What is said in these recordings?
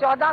14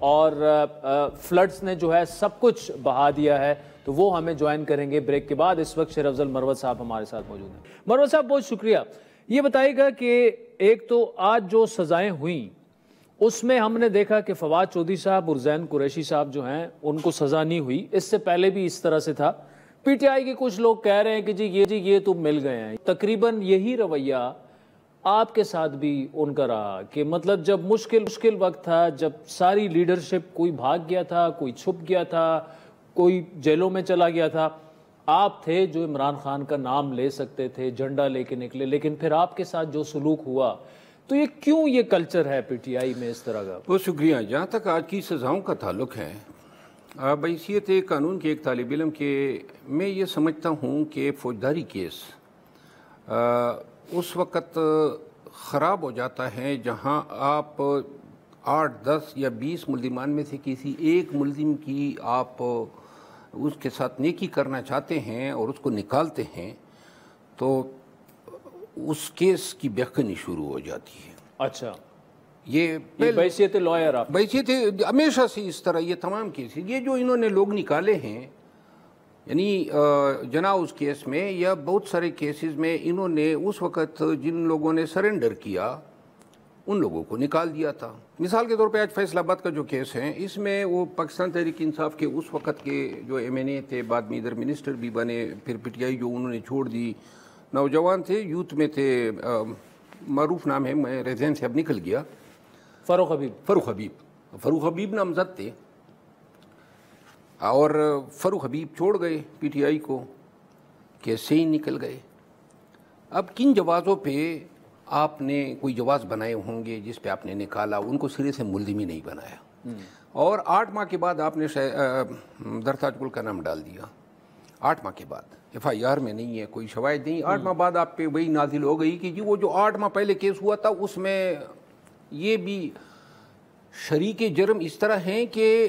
اور فلڈز نے جو ہے سب کچھ بہا دیا ہے. تو وہ ہمیں جوائن کریں گے بریک کے بعد. اس وقت شیر افضل مروت صاحب ہمارے ساتھ موجود ہیں. مروت صاحب بہت شکریہ. یہ بتائیے گا کہ ایک تو آج جو سزائیں ہوئیں اس میں ہم نے دیکھا کہ فواد چودھری صاحب اور زین قریشی صاحب جو ہیں ان کو سزا نہیں ہوئی. اس سے پہلے بھی اس طرح سے تھا. پی ٹی آئی کے کچھ لوگ کہہ رہے ہیں کہ جی یہ تو مل گئے ہیں. تقریباً یہی رویہ آپ کے ساتھ بھی ان کا رہا کہ مطلب جب مشکل وقت تھا, جب ساری لیڈرشپ کوئی بھاگ گیا تھا, کوئی چھپ گیا تھا, کوئی جیلوں میں چلا گیا تھا, آپ تھے جو عمران خان کا نام لے سکتے تھے, جھنڈا لے کے نکلے. لیکن پھر آپ کے ساتھ جو سلوک ہوا, تو یہ کیوں یہ کلچر ہے پی ٹی آئی میں اس طرح کا؟ بہت شکریہ. جہاں تک آج کی سزاؤں کا تعلق ہے, بحیثیت قانون کے ایک طالب علم کے میں یہ سمجھتا ہوں کہ فوجداری کیس اس وقت خراب ہو جاتا ہے جہاں آپ 8, 10 یا 20 ملزمان میں سے کسی ایک ملزم کی آپ اس کے ساتھ نیکی کرنا چاہتے ہیں اور اس کو نکالتے ہیں, تو اس کیس کی بحثی شروع ہو جاتی ہے. اچھا, یہ بحیثیت لائر آپ بحیثیت ہمیشہ سے اس طرح یہ تمام کیسز یہ جو انہوں نے لوگ نکالے ہیں, یعنی جنا اس کیس میں یا بہت سارے کیسز میں انہوں نے اس وقت جن لوگوں نے سرنڈر کیا ان لوگوں کو نکال دیا تھا. مثال کے طور پہ آج فیصل آباد کا جو کیس ہے, اس میں وہ پاکستان تحریک انصاف کے اس وقت کے جو ایم این اے تھے, بعد میں ادھر منسٹر بھی بنے, پھر پی ٹی آئی جو انہوں نے چھوڑ دی, نوجوان تھے, یوتھ میں تھے, معروف نام ہے, میں ریزین سے اب نکل گیا, فاروق حبیب نامزد تھے, اور فاروق حبیب چھوڑ گئے پی ٹی آئی کو, کیسے ہی نکل گئے. اب کن جوازوں پہ آپ نے کوئی جواز بنائے ہوں گے جس پہ آپ نے نکالا, ان کو سرے سے ملزم ہی نہیں بنایا, اور 8 ماہ کے بعد آپ نے درتاج گل کا نام ڈال دیا. 8 ماہ کے بعد ایف آئی آر میں نہیں ہے, کوئی شواہد نہیں, 8 ماہ بعد آپ پہ وہی نازل ہو گئی کہ جی وہ جو 8 ماہ پہلے کیس ہوا تھا اس میں یہ بھی شریک جرم اس طرح ہیں کہ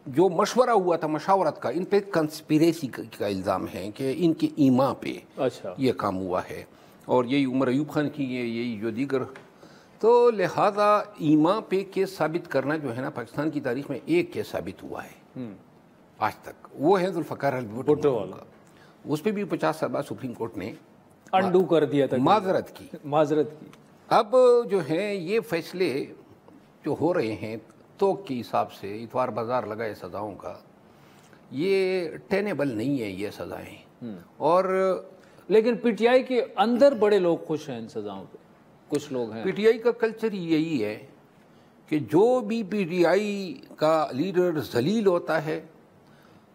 جو مشورہ ہوا تھا مشاورت کا, ان پہ کنسپیریسی کا الزام ہے کہ ان کے ایما پہ یہ کام ہوا ہے, اور یہی عمر ایوب خان کی یہی جو دیگر. تو لہذا ایما پہ کیس ثابت کرنا جو ہے نا, پاکستان کی تاریخ میں ایک کیس ثابت ہوا ہے آج تک, وہ ہے ذوالفقار بھٹو والا. اس پہ بھی 50 سال بعد سپریم کورٹ نے انڈو کر دیا تھا, معذرت کی. اب جو ہے یہ فیصلے جو ہو رہے ہیں توق کے حساب سے, اتوار بازار لگائے سزاؤں کا, یہ ٹینیبل نہیں ہے یہ سزائیں. اور لیکن پی ٹی آئی کے اندر بڑے لوگ خوش ہیں ان سزاؤں پہ, کچھ لوگ ہیں. پی ٹی آئی کا کلچر یہی ہے کہ جو بھی پی ٹی آئی کا لیڈر ذلیل ہوتا ہے,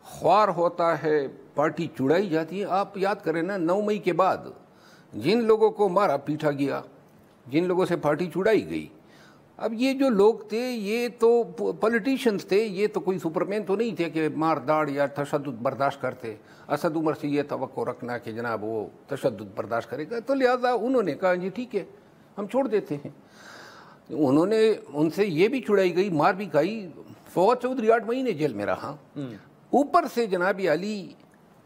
خوار ہوتا ہے, پارٹی چڑائی جاتی ہے. آپ یاد کریں نا, 9 مئی کے بعد جن لوگوں کو مارا پیٹا گیا, جن لوگوں سے پارٹی چھڑائی گئی, اب یہ جو لوگ تھے یہ تو پولیٹیشنز تھے, یہ تو کوئی سپرمین تو نہیں تھے کہ مار داڑ یا تشدد برداشت کرتے. اسد عمر سے یہ توقع رکھنا کہ جناب وہ تشدد برداشت کرے گا, تو لہذا انہوں نے کہا جی ٹھیک ہے ہم چھوڑ دیتے ہیں. انہوں نے ان سے یہ بھی چھڑائی گئی, مار بھی کھائی. فواد چودھری 8 مہینے جیل میں رہا. اوپر سے جناب علی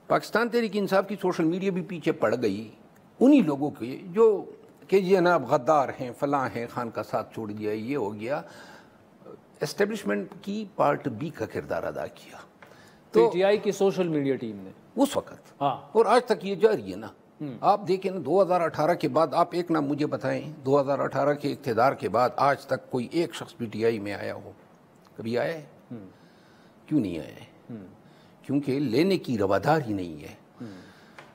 پاکستان تحریک انصاف کی سوشل میڈیا بھی پیچھے پڑ گئی انہی لوگوں کے جو کہ جناب غدار ہیں, فلاں ہیں, خان کا ساتھ چھوڑ دیا, یہ ہو گیا. اسٹیبلشمنٹ کی پارٹ بی کا کردار ادا کیا پی ٹی آئی کی سوشل میڈیا ٹیم نے اس وقت, اور آج تک یہ جاری ہے نا. آپ دیکھیں نا 2018 کے بعد, آپ ایک نام مجھے بتائیں 2018 کے اقتدار کے بعد آج تک کوئی ایک شخص پی ٹی آئی میں آیا ہو, کبھی آیا ہے؟ کیوں نہیں آیا ہے؟ کیونکہ لینے کی روادار ہی نہیں ہے.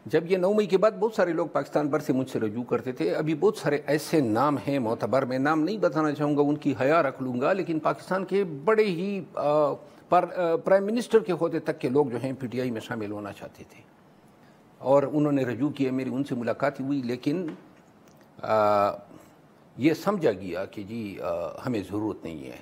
جب یہ 9 مئی کے بعد بہت سارے لوگ پاکستان بھر سے مجھ سے رجوع کرتے تھے, ابھی بہت سارے ایسے نام ہیں معتبر, میں نام نہیں بتانا چاہوں گا, ان کی حیا رکھ لوں گا, لیکن پاکستان کے بڑے ہی پرائم منسٹر کے عہدے تک کے لوگ جو ہیں پی ٹی آئی میں شامل ہونا چاہتے تھے, اور انہوں نے رجوع کیا, میری ان سے ملاقات ہوئی, لیکن یہ سمجھا گیا کہ جی ہمیں ضرورت نہیں ہے.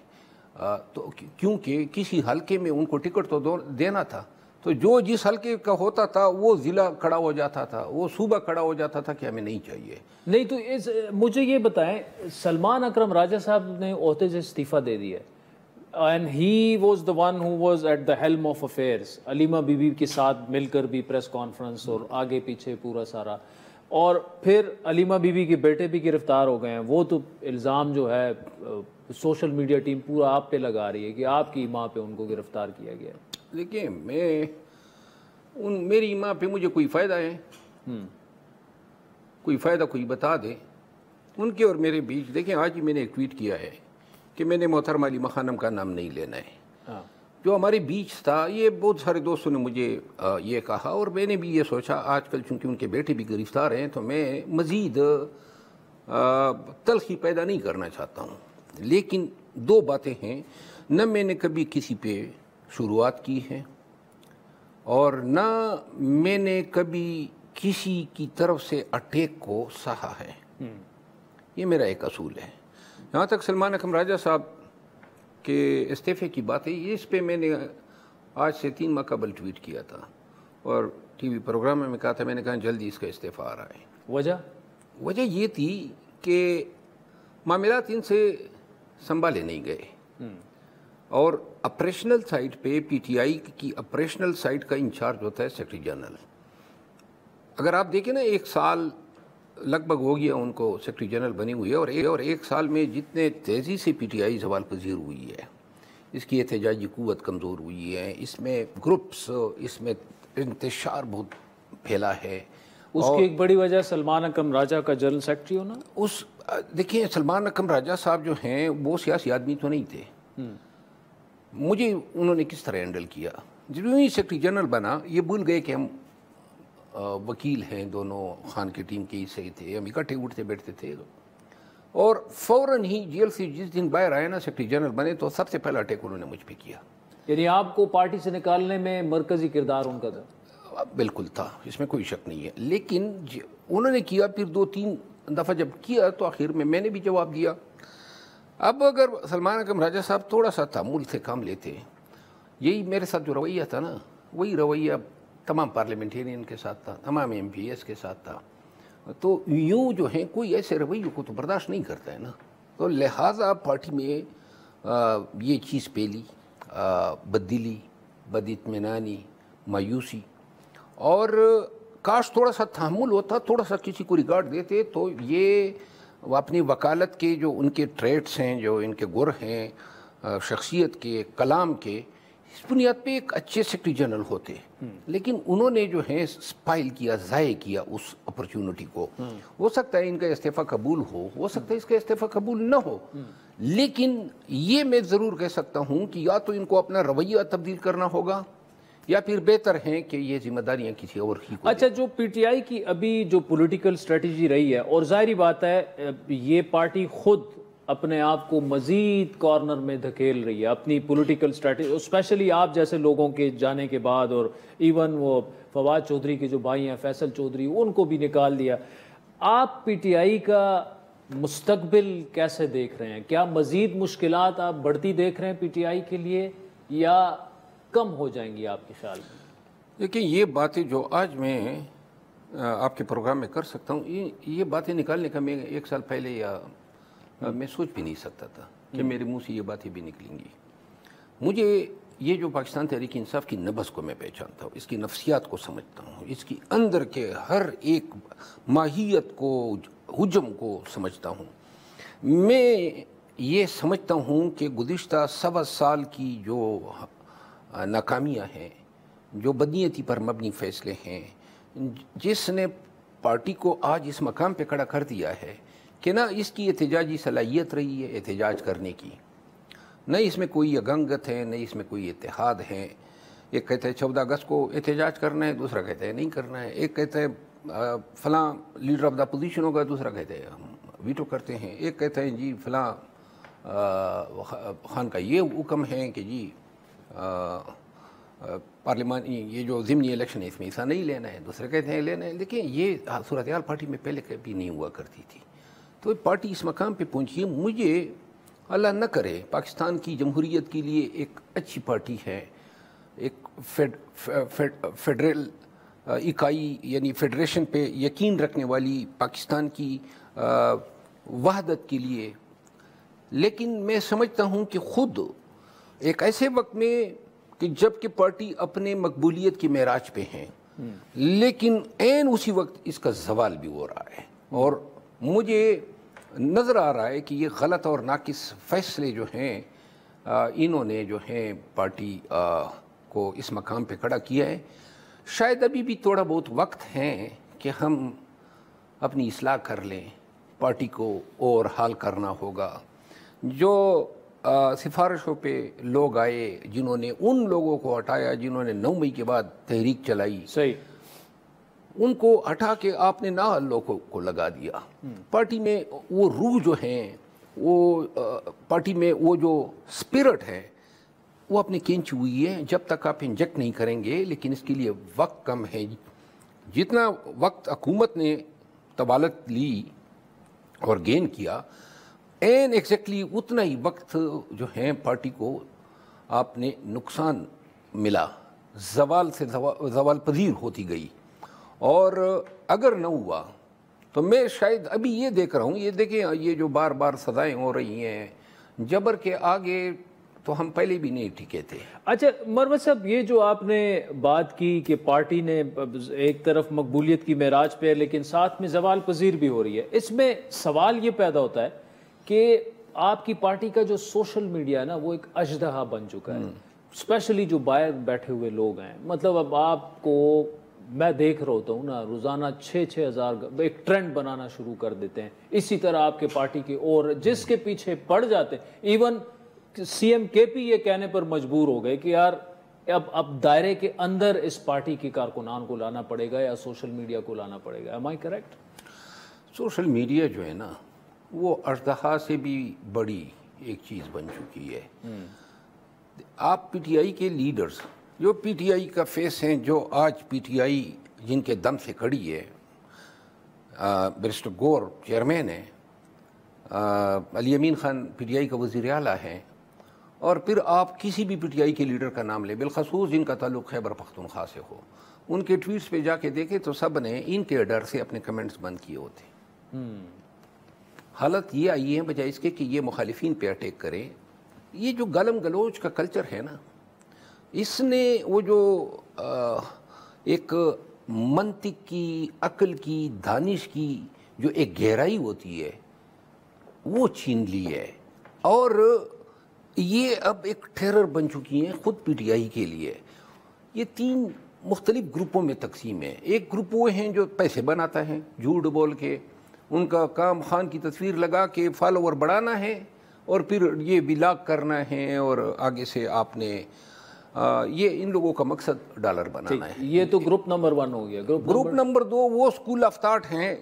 تو کیونکہ کسی حلقے میں ان کو ٹکٹ تو دینا تھا, تو جو جس حلقے کا ہوتا تھا وہ ضلع کھڑا ہو جاتا تھا, وہ صوبہ کھڑا ہو جاتا تھا کہ ہمیں نہیں چاہیے. نہیں تو مجھے یہ بتائیں, سلمان اکرم راجہ صاحب نے عہدے سے استعفیٰ دے دیا, and he was the one who was at the helm of affairs, Aleema Bibi کے ساتھ مل کر بھی پریس کانفرنس اور آگے پیچھے پورا سارا. اور پھر علیمہ بی بی کے بیٹے بھی گرفتار ہو گئے ہیں. وہ تو الزام جو ہے سوشل میڈیا ٹیم پورا آپ پہ لگا رہی ہے کہ آپ کی ماں پہ ان کو گرفتار کیا گیا ہے. دیکھیں میری ماں پہ مجھے کوئی فائدہ ہے؟ کوئی فائدہ کوئی بتا دے. ان کے اور میرے بیچ دیکھیں آج ہی میں نے ایک ٹویٹ کیا ہے کہ میں نے محترمہ علیمہ خانم کا نام نہیں لینا ہے. جو ہمارے بیچ تھا یہ بہت سارے دوستوں نے مجھے یہ کہا اور میں نے بھی یہ سوچا آج کل چونکہ ان کے بیٹے بھی گرفتار ہیں تو میں مزید تلخی پیدا نہیں کرنا چاہتا ہوں. لیکن دو باتیں ہیں، نہ میں نے کبھی کسی پہ شروعات کی ہے اور نہ میں نے کبھی کسی کی طرف سے اٹیک کو سہا ہے. یہ میرا ایک اصول ہے. یہاں تک سلمان اکرم راجہ صاحب کے استعفے کی بات ہے، اس پہ میں نے آج سے 3 ماہ قبل ٹویٹ کیا تھا اور ٹی وی پروگرام میں کہا تھا، میں نے کہا جلدی اس کا استعفیٰ آ رہا ہے. وجہ یہ تھی کہ معاملات ان سے سنبھالے نہیں گئے اور اپریشنل سائٹ پہ پی ٹی آئی کی اپریشنل سائٹ کا انچارج ہوتا ہے سیکرٹری جنرل. اگر آپ دیکھیں نا 1 سال لگ بھگ ہو گیا ان کو سیکرٹری جنرل بنی ہوئی ہے اور 1 سال میں جتنے تیزی سے پی ٹی آئی زوال پذیر ہوئی ہے، اس کی احتجاجی قوت کمزور ہوئی ہے، اس میں گروپس، اس میں انتشار بہت پھیلا ہے. اس کی ایک بڑی وجہ سلمان اکرم راجہ کا جنرل سیکرٹری ہونا. دیکھیں سلمان اکرم راجہ صاحب جو ہیں وہ سیاسی آدمی تو نہیں تھے. مجھے انہوں نے کس طرح ہینڈل کیا، جب ہی سیکرٹری جنرل بنا یہ بھول گئے کہ ہم وکیل ہیں، دونوں خان کی ٹیم کے حصے تھے، ہم اکٹھے اٹھتے بیٹھتے تھے. اور فوراً ہی جیل سے جس دن باہر آئے نا سیکرٹری جنرل بنے تو سب سے پہلا اٹیک انہوں نے مجھ پہ کیا. یعنی آپ کو پارٹی سے نکالنے میں مرکزی کردار ان کا تھا؟ بالکل تھا، اس میں کوئی شک نہیں ہے. لیکن انہوں نے کیا، پھر 2-3 دفعہ جب کیا تو آخر میں نے بھی جواب دیا. اب اگر سلمان اکرم راجہ صاحب تھوڑا سا تعامل سے کام لیتے، یہی میرے ساتھ جو رویہ تھا نا وہی رویہ تمام پارلیمنٹرین کے ساتھ تھا، تمام ایم پی ایس کے ساتھ تھا، تو یوں جو ہیں کوئی ایسے رویوں کو تو برداشت نہیں کرتا ہے نا. تو لہٰذا پارٹی میں یہ چیز پھیلی، بددلی، بد اطمینانی، مایوسی. اور کاش تھوڑا سا تحمل ہوتا، تھوڑا سا کسی کو ریگارڈ دیتے تو یہ اپنی وکالت کے جو ان کے ٹریٹس ہیں، جو ان کے گر ہیں شخصیت کے، کلام کے، اس بنیاد پہ ایک اچھے سیکرٹری جنرل ہوتے. لیکن انہوں نے جو ہے اسپائل کیا، ضائع کیا اس اپرچونٹی کو. ہو سکتا ہے ان کا استعفیٰ قبول ہو سکتا ہے اس کا استعفیٰ قبول نہ ہو، لیکن یہ میں ضرور کہہ سکتا ہوں کہ یا تو ان کو اپنا رویہ تبدیل کرنا ہوگا یا پھر بہتر ہے کہ یہ ذمہ داریاں کسی اور کی کو. اچھا، جو پی ٹی آئی کی ابھی جو پولیٹیکل اسٹریٹجی رہی ہے، اور ظاہری بات ہے یہ پارٹی خود اپنے آپ کو مزید کارنر میں دھکیل رہی ہے اپنی پولیٹیکل اسٹریٹجی، اسپیشلی آپ جیسے لوگوں کے جانے کے بعد، اور ایون وہ فواد چودھری کے جو بھائی ہیں فیصل چودھری، ان کو بھی نکال دیا. آپ پی ٹی آئی کا مستقبل کیسے دیکھ رہے ہیں؟ کیا مزید مشکلات آپ بڑھتی دیکھ رہے ہیں پی ٹی آئی کے لیے یا کم ہو جائیں گی آپ کے خیال میں؟ دیکھیں یہ باتیں جو آج میں آپ کے پروگرام میں کر سکتا ہوں، یہ باتیں نکالنے کا میں 1 سال پہلے یا میں سوچ بھی نہیں سکتا تھا کہ میرے منہ سے یہ باتیں بھی نکلیں گی. مجھے یہ جو پاکستان تحریک انصاف کی نبض کو میں پہچانتا ہوں، اس کی نفسیات کو سمجھتا ہوں، اس کی اندر کے ہر ایک ماہیت کو، حجم کو سمجھتا ہوں. میں یہ سمجھتا ہوں کہ گزشتہ 1.25 سال کی جو ناکامیاں ہیں، جو بدنیتی پر مبنی فیصلے ہیں، جس نے پارٹی کو آج اس مقام پہ کھڑا کر دیا ہے کہ نہ اس کی احتجاجی صلاحیت رہی ہے احتجاج کرنے کی، نہ اس میں کوئی یگانگت ہے، نہ اس میں کوئی اتحاد ہے. ایک کہتا ہے 14 اگست کو احتجاج کرنا ہے، دوسرا کہتا ہے نہیں کرنا ہے. ایک کہتا ہے فلاں لیڈر آف دا اپوزیشن ہوگا، دوسرا کہتا ہے ہم ویٹو کرتے ہیں. ایک کہتا ہے جی فلاں خان کا یہ حکم ہے کہ جی پارلیمانی یہ جو ضمنی الیکشن ہے اس میں حصہ نہیں لینا ہے، دوسرے کہتے ہیں لینا ہے. دیکھیں یہ صورتحال پارٹی میں پہلے کبھی نہیں ہوا کرتی تھی. تو پارٹی اس مقام پہ پہنچی ہے. مجھے اللہ نہ کرے پاکستان کی جمہوریت کے لیے ایک اچھی پارٹی ہے، ایک فیڈرل اکائی یعنی فیڈریشن پہ یقین رکھنے والی پاکستان کی وحدت کے لیے. لیکن میں سمجھتا ہوں کہ خود ایک ایسے وقت میں کہ جب کہ پارٹی اپنے مقبولیت کی معراج پہ ہیں، لیکن عین اسی وقت اس کا زوال بھی ہو رہا ہے، اور مجھے نظر آ رہا ہے کہ یہ غلط اور ناقص فیصلے جو ہیں انہوں نے جو ہیں پارٹی کو اس مقام پہ کھڑا کیا ہے۔ شاید ابھی بھی تھوڑا بہت وقت ہے کہ ہم اپنی اصلاح کر لیں، پارٹی کو اور حال کرنا ہوگا۔ جو سفارشوں پہ لوگ آئے، جنہوں نے ان لوگوں کو ہٹایا جنہوں نے 9 مئی کے بعد تحریک چلائی، صحیح، ان کو ہٹا کے آپ نے نااہل لوگوں کو لگا دیا۔ پارٹی میں وہ روح جو ہیں، وہ پارٹی میں وہ جو اسپرٹ ہے وہ اپنی کینچی ہوئی ہے۔ جب تک آپ انجیکٹ نہیں کریں گے، لیکن اس کے لیے وقت کم ہے۔ جتنا وقت حکومت نے طوالت لی اور گین کیا، این ایگزیکٹلی اتنا ہی وقت جو ہے پارٹی کو آپ نے نقصان ملا، زوال سے زوال پذیر ہوتی گئی۔ اور اگر نہ ہوا تو میں شاید ابھی یہ دیکھ رہا ہوں، یہ دیکھیں یہ جو بار بار سزائیں ہو رہی ہیں، جبر کے آگے تو ہم پہلے بھی نہیں ٹھیکے تھے۔ اچھا مروت صاحب، یہ جو آپ نے بات کی کہ پارٹی نے ایک طرف مقبولیت کی معراج پہ لیکن ساتھ میں زوال پذیر بھی ہو رہی ہے، اس میں سوال یہ پیدا ہوتا ہے کہ آپ کی پارٹی کا جو سوشل میڈیا ہے نا، وہ ایک اژدہا بن چکا ہے، اسپیشلی جو باہر بیٹھے ہوئے لوگ ہیں۔ مطلب اب آپ کو میں دیکھ رہا ہوتا ہوں نا، روزانہ 6-6 ہزار ایک ٹرینڈ بنانا شروع کر دیتے ہیں۔ اسی طرح آپ کے پارٹی کے اور جس کے پیچھے پڑ جاتے ہیں، ایون سی ایم کے پی یہ کہنے پر مجبور ہو گئے کہ یار اب دائرے کے اندر اس پارٹی کے کارکنان کو لانا پڑے گا یا سوشل میڈیا کو لانا پڑے گا۔ Am I correct? Social media جو ہے نا، وہ اژدہا سے بھی بڑی ایک چیز بن چکی ہے۔ آپ پی ٹی آئی کے لیڈرز، جو پی ٹی آئی کا فیس ہیں، جو آج پی ٹی آئی جن کے دم سے کھڑی ہے، بیرسٹر گور چیئرمین ہیں، علی امین خان پی ٹی آئی کا وزیر اعلیٰ ہے، اور پھر آپ کسی بھی پی ٹی آئی کے لیڈر کا نام لیں، بالخصوص جن کا تعلق خیبر پختونخوا سے ہو، ان کے ٹویٹس پہ جا کے دیکھیں تو سب نے ان کے ڈر سے اپنے کمنٹس بند کیے ہوتے۔ حالت یہ آئی ہے بجائے اس کے کہ یہ مخالفین پہ اٹیک کریں۔ یہ جو گالم گلوچ کا کلچر ہے نا، اس نے وہ جو ایک منطق کی، عقل کی، دانش کی جو ایک گہرائی ہوتی ہے وہ چھین لی ہے، اور یہ اب ایک ٹیرر بن چکی ہیں خود پی ٹی آئی کے لیے۔ یہ 3 مختلف گروپوں میں تقسیم ہے۔ ایک گروپ وہ ہیں جو پیسے بناتا ہے جھوٹ بول کے، ان کا کام خان کی تصویر لگا کے فالوور بڑھانا ہے اور پھر یہ بلاگ کرنا ہے، اور آگے سے آپ نے یہ ان لوگوں کا مقصد ڈالر بنانا ہے۔ یہ تو گروپ نمبر 1 ہو گیا۔ گروپ نمبر 2 وہ اسکول آف تھاٹ ہیں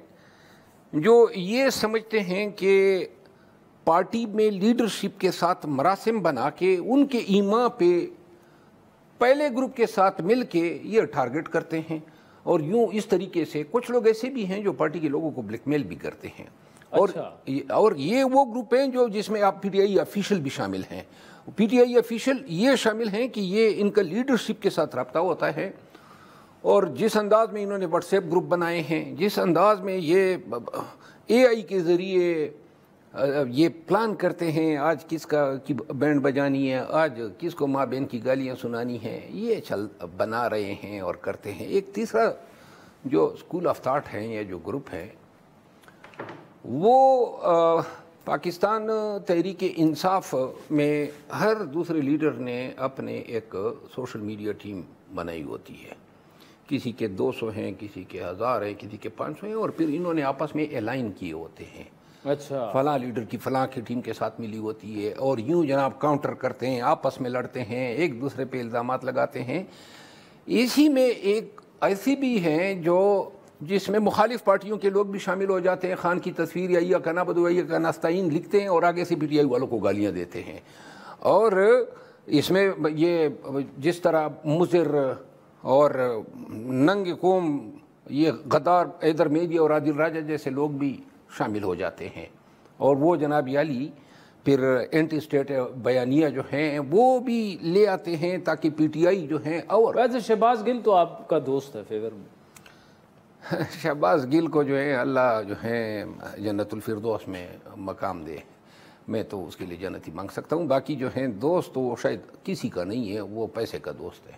جو یہ سمجھتے ہیں کہ پارٹی میں لیڈرشپ کے ساتھ مراسم بنا کے ان کے ایما پہ پہلے گروپ کے ساتھ مل کے یہ ٹارگٹ کرتے ہیں، اور یوں اس طریقے سے کچھ لوگ ایسے بھی ہیں جو پارٹی کے لوگوں کو بلیک میل بھی کرتے ہیں۔ اور یہ وہ گروپ ہیں جو جس میں آپ پی ٹی آئی آفیشل بھی شامل ہیں۔ پی ٹی آئی آفیشل یہ شامل ہیں کہ یہ ان کا لیڈرشپ کے ساتھ رابطہ ہوتا ہے، اور جس انداز میں انہوں نے واٹس ایپ گروپ بنائے ہیں، جس انداز میں یہ اے آئی کے ذریعے یہ پلان کرتے ہیں، آج کس کا کی بینڈ بجانی ہے، آج کس کو ماں بہن کی گالیاں سنانی ہیں، یہ بنا رہے ہیں اور کرتے ہیں۔ ایک تیسرا جو اسکول آف تھاٹ ہیں یا جو گروپ ہے، وہ پاکستان تحریک انصاف میں ہر دوسرے لیڈر نے اپنے ایک سوشل میڈیا ٹیم بنائی ہوتی ہے۔ کسی کے 200 ہیں، کسی کے 1000 ہیں، کسی کے 500 ہیں، اور پھر انہوں نے آپس میں الائن کیے ہوتے ہیں۔ اچھا، فلاں لیڈر کی فلاں کی ٹیم کے ساتھ ملی ہوتی ہے، اور یوں جناب کاؤنٹر کرتے ہیں، آپس میں لڑتے ہیں، ایک دوسرے پہ الزامات لگاتے ہیں۔ اسی میں ایک ایسی بھی ہیں جو جس میں مخالف پارٹیوں کے لوگ بھی شامل ہو جاتے ہیں، خان کی تصویر یا کا نابدو یا کا ناستعین لکھتے ہیں اور آگے سے پی ٹی آئی والوں کو گالیاں دیتے ہیں۔ اور اس میں یہ جس طرح مضر اور ننگ قوم یہ غدار ایدر میڈیا اور عادل راجہ جیسے لوگ بھی شامل ہو جاتے ہیں، اور وہ جناب عالی پھر اینٹی اسٹیٹ بیانیہ جو ہیں وہ بھی لے آتے ہیں تاکہ پی ٹی آئی جو ہیں۔ اور ویسے شہباز گل تو آپ کا دوست ہے فیور میں۔ شہباز گل کو جو ہے اللہ جو ہے جنت الفردوس میں مقام دے، میں تو اس کے لیے جنت ہی مانگ سکتا ہوں۔ باقی جو ہیں دوست تو شاید کسی کا نہیں ہے، وہ پیسے کا دوست ہے۔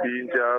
3-4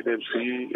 NFC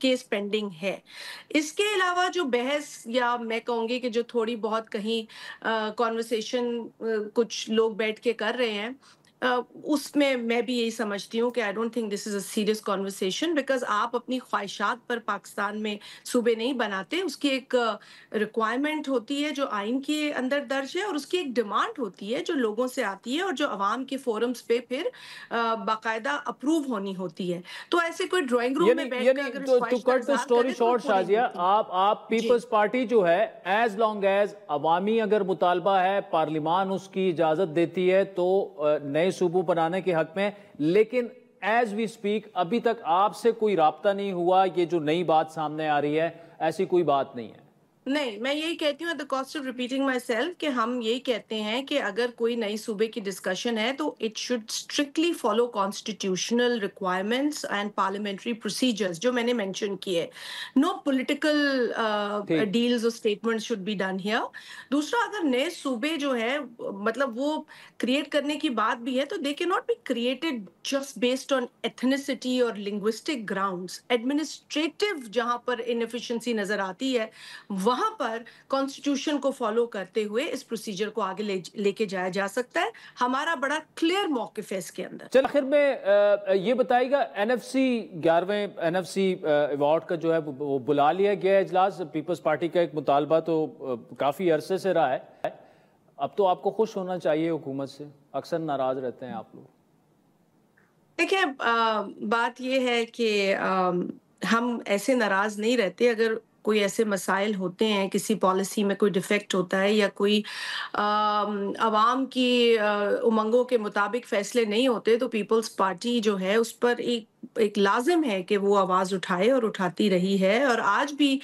کیس پینڈنگ ہے. اس کے علاوہ جو بحث یا میں کہوں گی کہ جو تھوڑی بہت کہیں کانورسیشن کچھ لوگ بیٹھ کے کر رہے ہیں, اس میں بھی یہی سمجھتی ہوں کہ I don't think this is a serious conversation, because آپ اپنی خواہشات پر پاکستان میں صوبے نہیں بناتے. اس کی ایک ریکوائرمنٹ ہوتی ہے جو آئین کے اندر درج ہے, اور اس کی ایک ڈیمانڈ ہوتی ہے جو لوگوں سے آتی ہے اور جو عوام کے فورمز پہ پھر باقاعدہ اپروو ہونی ہوتی ہے. تو ایسے کوئی ڈرائنگ روم میں بیٹھ کر اگر اس خواہش کا اظہار کرے تو شازیہ, آپ پیپلز پارٹی جو ہے ایز لانگ ایز عوامی اگر مطالبہ ہے, پارلیمان اس کی اجازت دیتی ہے تو نئے صوبوں بنانے کے حق میں, لیکن ایز وی سپیک ابھی تک آپ سے کوئی رابطہ نہیں ہوا, یہ جو نئی بات سامنے آ رہی ہے ایسی کوئی بات نہیں ہے؟ نہیں, میں یہی کہتی ہوں, at the cost of repeating myself, کہ ہم یہی کہتے ہیں کہ اگر کوئی نئی صوبے کی ڈسکشن ہے تو it should strictly follow constitutional requirements and parliamentary procedures جو میں نے مینشن کیے. نو پولیٹیکل ڈیلز اور statement should be done here. دوسرا, اگر نئے صوبے جو ہے مطلب وہ کریٹ کرنے کی بات بھی ہے تو دے کی not be created just based on ethnicity اور لنگوسٹک گراؤنڈس. ایڈمنسٹریٹو جہاں پر انفیشنسی نظر آتی ہے وہاں پر کانسٹیٹیوشن کو فالو کرتے ہوئے اس پروسیجر کو آگے لے کے جایا جا سکتا ہے. ہمارا بڑا کلیئر موقف ہے اس کے اندر. چل آخر میں یہ بتائیے گا, NFC 11ویں NFC ایوارڈ کا جو ہے وہ بلا لیا گیا اجلاس. پیپلز پارٹی کا ایک مطالبہ تو کافی عرصے سے رہا ہے, اب تو آپ کو خوش ہونا چاہیے حکومت سے, اکثر ناراض رہتے ہیں آپ لوگ. دیکھیں, بات یہ ہے کہ ہم ایسے ناراض نہیں رہتے. اگر کوئی ایسے مسائل ہوتے ہیں, کسی پالیسی میں کوئی ڈیفیکٹ ہوتا ہے یا کوئی عوام کی امنگوں کے مطابق فیصلے نہیں ہوتے, تو پیپلز پارٹی جو ہے اس پر ایک لازم ہے کہ وہ آواز اٹھائے اور اٹھاتی رہی ہے. اور آج بھی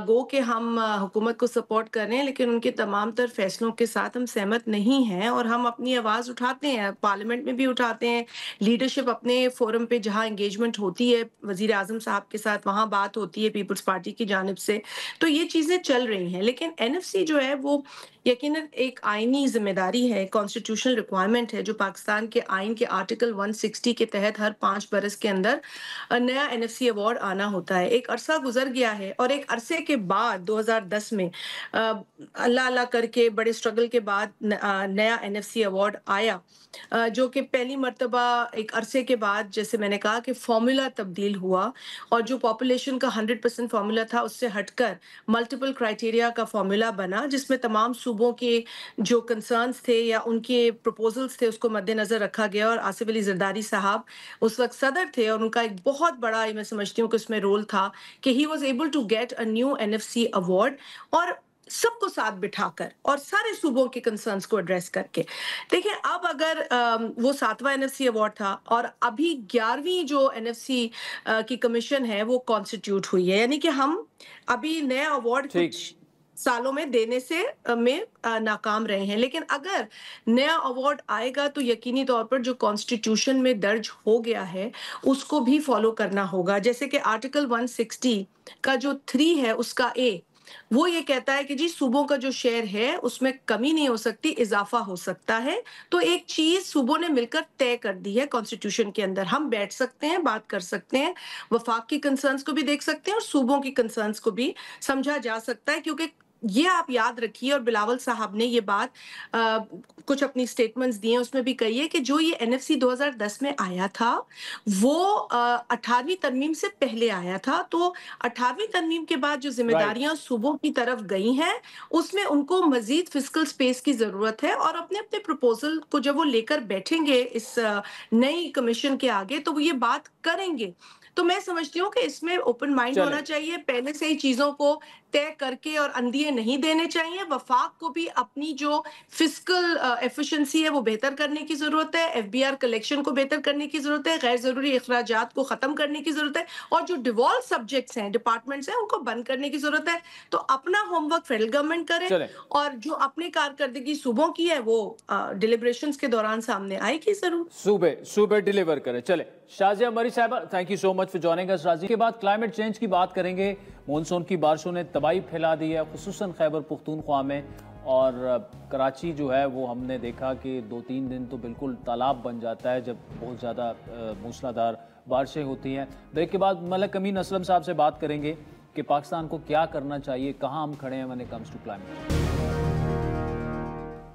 گو کہ ہم حکومت کو سپورٹ کر رہے ہیں, لیکن ان کے تمام تر فیصلوں کے ساتھ ہم سہمت نہیں ہیں, اور ہم اپنی آواز اٹھاتے ہیں, پارلیمنٹ میں بھی اٹھاتے ہیں, لیڈرشپ اپنے فورم پہ جہاں انگیجمنٹ ہوتی ہے وزیر اعظم صاحب کے ساتھ وہاں بات ہوتی ہے پیپلز پارٹی کی جانب سے. تو یہ چیزیں چل رہی ہیں, لیکن NFC جو ہے وہ یقیناً ایک آئینی ذمہ داری ہے, کانسٹیٹیوشنل ریکوائرمنٹ ہے جو پاکستان کے آئین کے آرٹیکل 160 کے تحت ہر 5 برس کے اندر نیا NFC ایوارڈ آنا ہوتا ہے. ایک عرصہ گزر گیا ہے, اور ایک عرصے کے بعد 2010 میں اللہ کر کے بڑے سٹرگل کے بعد نیا NFC ایوارڈ آیا, جو کہ پہلی مرتبہ ایک عرصے کے بعد, جیسے میں نے کہا کہ فارمولا تبدیل ہوا, اور جو پاپولیشن کا 100% فارمولا تھا اس سے ہٹ کر ملٹیپل کرائٹیریا کا فارمولا بنا, جس میں تمام صوبوں کے جو کنسرنز تھے یا ان کے پروپوزلز تھے اس کو مد نظر رکھا گیا. اور آصف علی زرداری صاحب اس وقت صدر تھے, اور ان کا ایک بہت بڑا, میں سمجھتی ہوں کہ اس میں رول تھا کہ he was able to get a new NFC award, اور سب کو ساتھ بٹھا کر اور سارے صوبوں کے کنسرنز کو ایڈریس کر کے. دیکھیں, اب اگر وہ 7واں NFC ایوارڈ تھا, اور ابھی 11ویں جو NFC کی کمیشن ہے وہ کانسٹیٹیوٹ ہوئی ہے, یعنی کہ ہم ابھی نیا ایوارڈ کچھ سالوں میں دینے سے میں ناکام رہے ہیں. لیکن اگر نیا ایوارڈ آئے گا تو یقینی طور پر جو کانسٹیٹیوشن میں درج ہو گیا ہے اس کو بھی فالو کرنا ہوگا. جیسے کہ آرٹیکل 160 کا جو 3 ہے اس کا A, وہ یہ کہتا ہے کہ جی صوبوں کا جو شیئر ہے اس میں کمی نہیں ہو سکتی, اضافہ ہو سکتا ہے. تو ایک چیز صوبوں نے مل کر طے کر دی ہے کانسٹیٹیوشن کے اندر, ہم بیٹھ سکتے ہیں, بات کر سکتے ہیں, وفاق کی کنسرنز کو بھی دیکھ سکتے ہیں اور صوبوں کی کنسرنز کو بھی سمجھا جا سکتا ہے. کیونکہ یہ آپ یاد رکھیے, اور بلاول صاحب نے یہ بات کچھ اپنی سٹیٹمنٹس دی ہیں, اس میں بھی کہی ہے کہ جو یہ NFC 2010 میں آیا تھا وہ 18ویں ترمیم سے پہلے آیا تھا. تو 18ویں ترمیم کے بعد جو ذمہ داریاں صوبوں کی طرف گئی ہیں اس میں ان کو مزید فسکل سپیس کی ضرورت ہے, اور اپنے اپنے پروپوزل کو جب وہ لے کر بیٹھیں گے اس نئی کمیشن کے آگے تو وہ یہ بات کریں گے. تو میں سمجھتی ہوں کہ اس میں اوپن مائنڈ ہونا چاہیے, پہلے سے ہی چیزوں کو طے کر کے اور اندیے نہیں دینے چاہیے. وفاق کو بھی اپنی جو فسکل ایفیشنسی ہے وہ بہتر کرنے کی ضرورت ہے, FBR کلیکشن کو بہتر کرنے کی ضرورت ہے, غیر ضروری اخراجات کو ختم کرنے کی ضرورت ہے, اور جو ڈیوالو سبجیکٹس ہیں, ڈپارٹمنٹس ہیں, ان کو بند کرنے کی ضرورت ہے. تو اپنا ہوم ورک فیڈرل گورنمنٹ کرے, اور جو اپنی کارکردگی صوبوں کی ہے وہ ڈیلیبریشنز کے دوران سامنے آئے گی ضرور. صوبے ڈیلیور کریں. چلے Shazia Marri Sahiba, thank you so much for joining us. راضی کے بعد کلائمیٹ چینج کی بات کریں گے. مونسون کی بارشوں نے تباہی پھیلا دی ہے, خصوصاً خیبر پختونخوا میں, اور کراچی جو ہے وہ ہم نے دیکھا کہ 2-3 دن تو بالکل تالاب بن جاتا ہے جب بہت زیادہ موسلادھار بارشیں ہوتی ہیں. بریک کے بعد ملک امین اسلم صاحب سے بات کریں گے کہ پاکستان کو کیا کرنا چاہیے, کہاں ہم کھڑے ہیں when it comes to climate.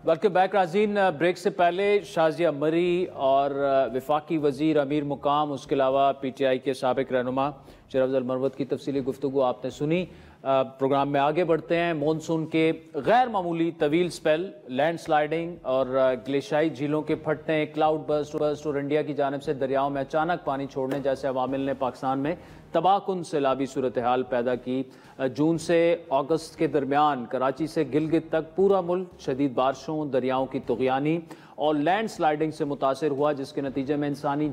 بلکہ بیک رازین, بریک سے پہلے شازیہ مری اور وفاقی وزیر امیر مقام, اس کے علاوہ پی ٹی آئی کے سابق رہنما شیر افضل مروت کی تفصیلی گفتگو آپ نے سنی. پروگرام میں آگے بڑھتے ہیں. مونسون کے غیر معمولی طویل سپیل, لینڈ سلائیڈنگ اور گلیشیائی جھیلوں کے پھٹنے, کلاؤڈ برسٹ اور انڈیا کی جانب سے دریاؤں میں اچانک پانی چھوڑنے جیسے عوامل نے پاکستان میں تباہ کن سیلابی صورتحال پیدا کی. جون سے اگست کے درمیان کراچی سے گلگت تک پورا ملک شدید بارشوں, دریاؤں کی طغیانی اور لینڈ سلائیڈنگ سے متاثر ہوا, جس کے نتیجے میں انسانی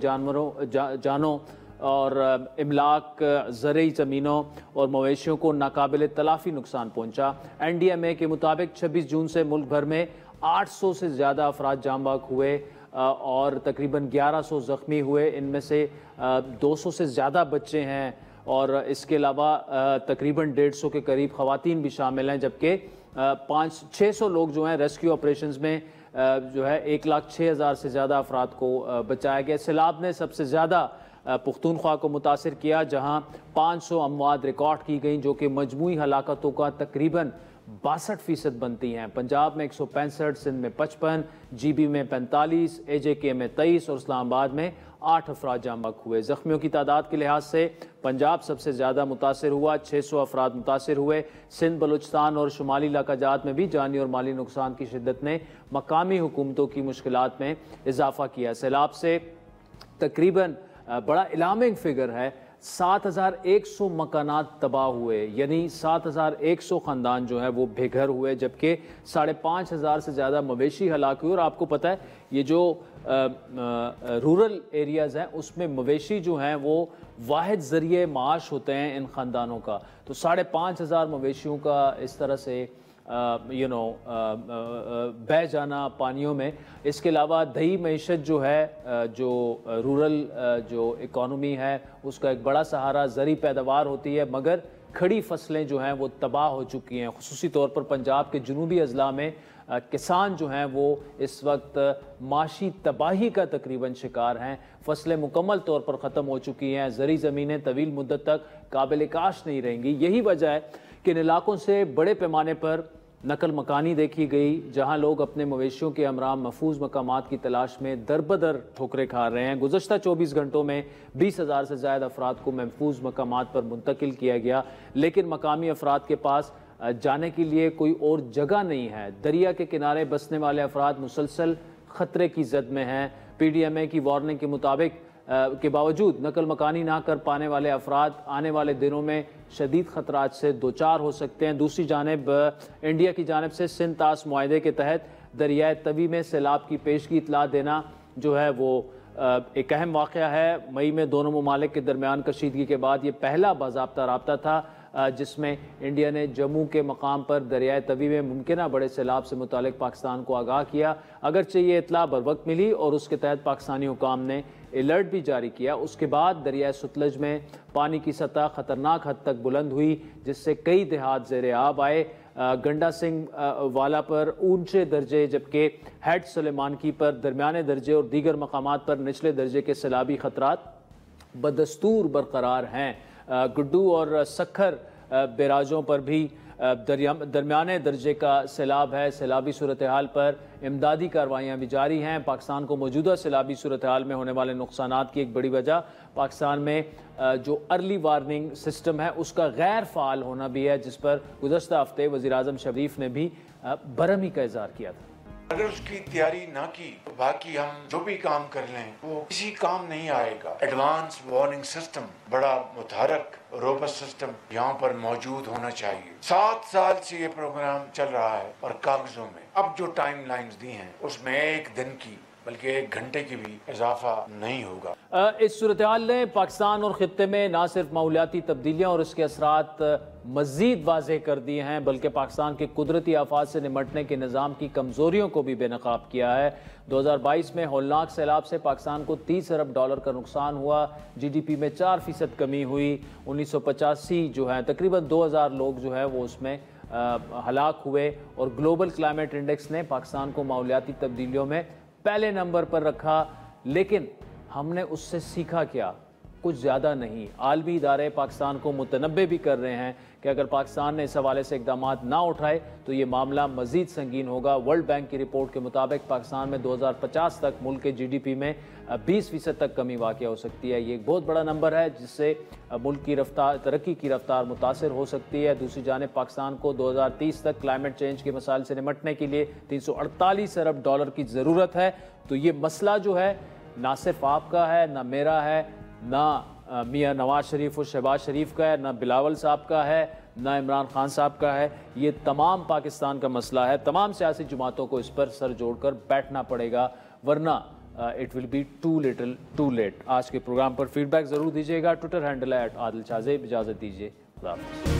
جانوں اور املاک, زرعی زمینوں اور مویشیوں کو ناقابل تلافی نقصان پہنچا. این ڈی ایم اے کے مطابق 26 جون سے ملک بھر میں 800 سے زیادہ افراد جاں بحق ہوئے اور تقریباً 1100 زخمی ہوئے. ان میں سے 200 سے زیادہ بچے ہیں اور اس کے علاوہ تقریباً 150 کے قریب خواتین بھی شامل ہیں, جبکہ 600 لوگ جو ہیں ریسکیو آپریشنز میں جو ہے 1,06,000 سے زیادہ افراد کو بچایا گیا. سیلاب نے سب سے زیادہ پختونخوا کو متاثر کیا, جہاں 500 اموات ریکارڈ کی گئیں جو کہ مجموعی ہلاکتوں کا تقریباً 62% بنتی ہیں. پنجاب میں 165, سندھ میں 55, جی بی میں 45, اے جے کے میں 23 اور اسلام آباد میں 8 افراد جاں بحق ہوئے. زخمیوں کی تعداد کے لحاظ سے پنجاب سب سے زیادہ متاثر ہوا, 600 افراد متاثر ہوئے. سندھ, بلوچستان اور شمالی علاقہ جات میں بھی جانی اور مالی نقصان کی شدت نے مقامی حکومتوں کی مشکلات میں اضافہ کیا. سیلاب سے تقریباً بڑا الارمنگ فگر ہے, 7,100 مکانات تباہ ہوئے, یعنی 7,100 خاندان جو ہے وہ بے گھر ہوئے, جبکہ 5,500 سے زیادہ مویشی ہلاک ہوئے. اور آپ کو پتہ ہے یہ جو رورل ایریاز ہیں اس میں مویشی جو ہیں وہ واحد ذریعہ معاش ہوتے ہیں ان خاندانوں کا, تو 5,500 مویشیوں کا اس طرح سے بہہ جانا پانیوں میں. اس کے علاوہ دیہی معیشت جو ہے, جو رورل جو اکانومی ہے اس کا ایک بڑا سہارا زرعی پیداوار ہوتی ہے, مگر کھڑی فصلیں جو ہیں وہ تباہ ہو چکی ہیں. خصوصی طور پر پنجاب کے جنوبی اضلاع میں کسان جو ہیں وہ اس وقت معاشی تباہی کا تقریباً شکار ہیں. فصلیں مکمل طور پر ختم ہو چکی ہیں, زرعی زمینیں طویل مدت تک قابل کاشت نہیں رہیں گی. یہی وجہ ہے کہ ان علاقوں سے بڑے پیمانے پر نقل مکانی دیکھی گئی, جہاں لوگ اپنے مویشیوں کے ہمراہ محفوظ مقامات کی تلاش میں در بدر ٹھوکریں کھا رہے ہیں. گزشتہ 24 گھنٹوں میں 20,000 سے زائد افراد کو محفوظ مقامات پر منتقل کیا گیا, لیکن مقامی افراد کے پاس جانے کے لیے کوئی اور جگہ نہیں ہے. دریا کے کنارے بسنے والے افراد مسلسل خطرے کی زد میں ہیں. پی ڈی ایم اے کی وارننگ کے مطابق کے باوجود نقل مکانی نہ کر پانے والے افراد آنے والے دنوں میں شدید خطرات سے دوچار ہو سکتے ہیں. دوسری جانب انڈیا کی جانب سے سندھ طاس معاہدے کے تحت دریائے توی میں سیلاب کی پیشگی اطلاع دینا جو ہے وہ ایک اہم واقعہ ہے. مئی میں دونوں ممالک کے درمیان کشیدگی کے بعد یہ پہلا باضابطہ رابطہ تھا جس میں انڈیا نے جموں کے مقام پر دریائے توی میں ممکنہ بڑے سیلاب سے متعلق پاکستان کو آگاہ کیا. اگرچہ یہ اطلاع بروقت ملی اور اس کے تحت پاکستانی حکام نے الرٹ بھی جاری کیا. اس کے بعد دریائے ستلج میں پانی کی سطح خطرناک حد تک بلند ہوئی, جس سے کئی دیہات زیر آب آئے. گنڈا سنگھ والا پر اونچے درجے, جبکہ ہیڈ سلیمانکی پر درمیانے درجے اور دیگر مقامات پر نچلے درجے کے سیلابی خطرات بدستور برقرار ہیں. گڈو اور سکھر بیراجوں پر بھی درمیانے درجے کا سیلاب ہے. سیلابی صورتحال پر امدادی کارروائیاں بھی جاری ہیں. پاکستان کو موجودہ سیلابی صورتحال میں ہونے والے نقصانات کی ایک بڑی وجہ پاکستان میں جو ارلی وارننگ سسٹم ہے اس کا غیر فعال ہونا بھی ہے, جس پر گزشتہ ہفتے وزیراعظم شریف نے بھی برہمی کا اظہار کیا تھا. اگر اس کی تیاری نہ کی تو باقی ہم جو بھی کام کر لیں وہ کسی کام نہیں آئے گا. ایڈوانس وارننگ سسٹم, بڑا متحرک روبسٹ سسٹم یہاں پر موجود ہونا چاہیے. 7 سال سے یہ پروگرام چل رہا ہے اور کاغذوں میں اب جو ٹائم لائنز دی ہیں اس میں 1 دن کی بلکہ 1 گھنٹے کی بھی اضافہ نہیں ہوگا. اس صورتحال نے پاکستان اور خطے میں نہ صرف ماحولیاتی تبدیلیاں اور اس کے اثرات مزید واضح کر دیے ہیں, بلکہ پاکستان کے قدرتی آفات سے نمٹنے کے نظام کی کمزوریوں کو بھی بے نقاب کیا ہے. 2022 میں ہولناک سیلاب سے پاکستان کو $30 ارب کا نقصان ہوا. جی ڈی پی میں 4% کمی ہوئی. 1985 جو ہے تقریباً 2,000 لوگ جو ہے وہ اس میں ہلاک ہوئے اور گلوبل کلائمیٹ انڈیکس نے پاکستان کو ماحولیاتی تبدیلیوں میں پہلے نمبر پر رکھا، لیکن ہم نے اس سے سیکھا کیا؟ کچھ زیادہ نہیں۔ عالمی ادارے پاکستان کو متنبع بھی کر رہے ہیں کہ اگر پاکستان نے اس حوالے سے اقدامات نہ اٹھائے تو یہ معاملہ مزید سنگین ہوگا۔ ورلڈ بینک کی رپورٹ کے مطابق پاکستان میں 2050 تک ملک کے جی ڈی پی میں 20% تک کمی واقع ہو سکتی ہے۔ یہ ایک بہت بڑا نمبر ہے جس سے ملک کی ترقی کی رفتار متاثر ہو سکتی ہے۔ دوسری جانب پاکستان کو 2030 تک کلائمیٹ چینج کے مسائل سے نمٹنے کے لیے $348 ارب کی ضرورت ہے۔ تو یہ مسئلہ جو ہے نہ صرف آپ کا ہے، نہ میرا ہے، نہ میاں نواز شریف اور شہباز شریف کا ہے، نہ بلاول صاحب کا ہے، نہ عمران خان صاحب کا ہے، یہ تمام پاکستان کا مسئلہ ہے۔ تمام سیاسی جماعتوں کو اس پر سر جوڑ کر بیٹھنا پڑے گا، ورنہ it will be too little too late. آج کے پروگرام پر فیڈ بیک ضرور دیجیے گا۔ ٹویٹر ہینڈل ہے @عادل شاہ زیب۔ اجازت دیجیے، خدا حافظ۔